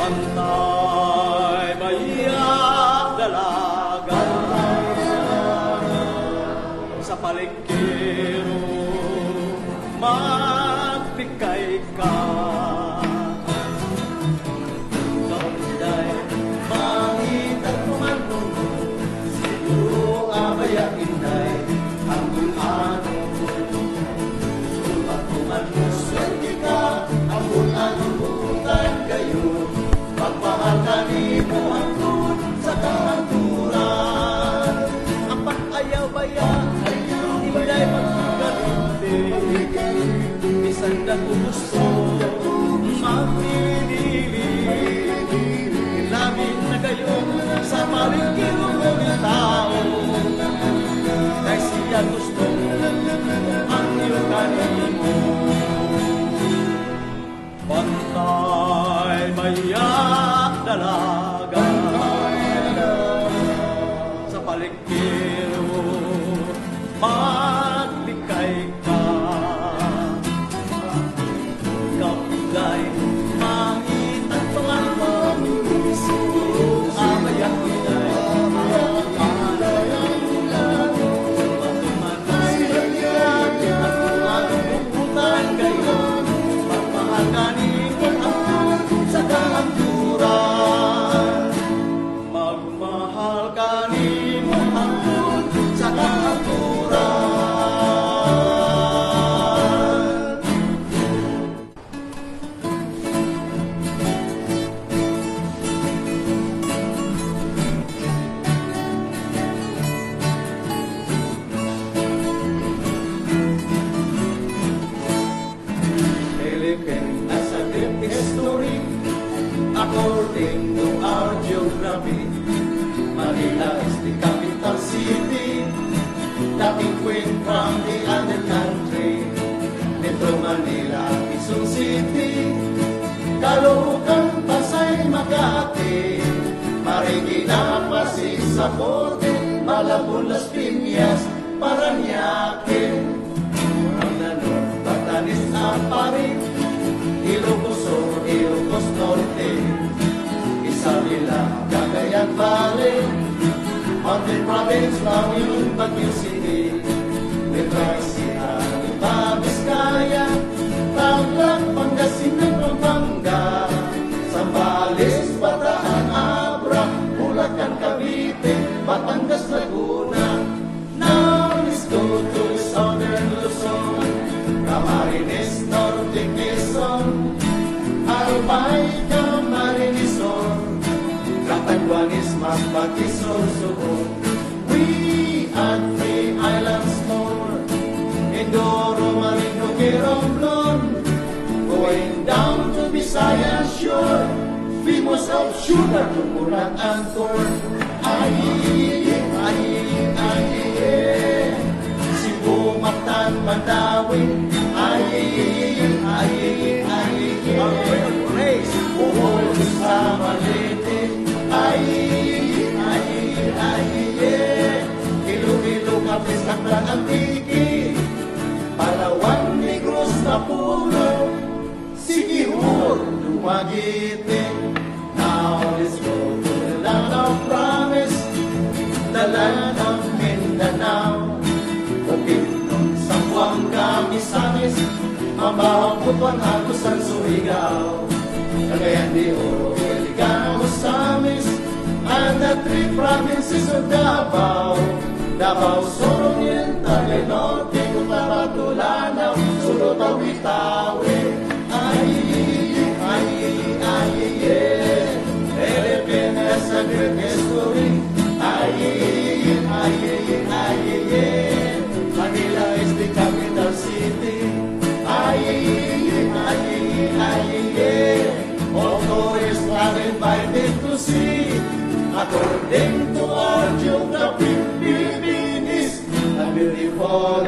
Pantay, bayak, dalaga, sa palengkero, magpikay ka. Kaunday, mangitan mo man kung siguro abaya inday, ang bulano. Tulad mo man mo, swerte ka, ang bulano butan kayo. Pagmahal ka ni mo hangtod sa kahanturan. Ang pag-ayaw bayan, inday magkagalinte. Bisan na gusto, magpinili. Ilamin na kayo sa palengkero ng tao. Dahil siya gusto ang iyong kanimo. Pantay, bayak, dalaga, sa palengkero, maglikay ka. Kaunday, mangitan pangal mo, siguro amayak inay. Magmahal ka ni mo hangtod sa kahanturan. Philippines as a deep history, according to our geography. Manila is the capital city, dating queen from the other country. Metro Manila, Quezon City, Caloocan, Pasay, Makati, Marikina, Pasig, Zapote, Malabon, Las Piñas, Parañaque, North, Batanes, Aparit, Ilocos Sur, Ilocos Norte, Isabela, Cagayan Valley, Mountain Province, Lauyun, Baguio City, Nueva Ecija, Nueva Vizcaya, Tarlac, Pangasinan, Pampanga, Zambales, Bataan, Abra, Bulacan, Cavite, Batangas, Laguna. Now let's go to Southern Luzon, Camarines, Norte Quezon, Albay, Camarines-Sur, Catanduanes, Masbate, Sorsogon. We add 3 islands more, Mindoro, Marinduque, Romblon, going down to Visayas shore, famous of sugar, coconut and corn. Cebu, Mactan, Mandawi, Praise, Bohol, Samalete, Iloilo, Capiz, Taclan, Antique, Palawan, Negros, Napulo, Siquijor, Dumaguete. Now let's go to the land of promise, the land of Mindanao, Bukidnon, Zamboanga, Misamis, Mambaho, Butuan, Agusan, Surigao, Cagayan de Oro, Iligan, Osamis, and the 3 provinces of Davao, Davao, Sur Oriental, Norte, Cotabato, Lanao, Sulu, Tawi-Tawi. Philippines, a great history. Manila is the capital city. All tourists are invited to see. According to our geography, Philippines is a beautiful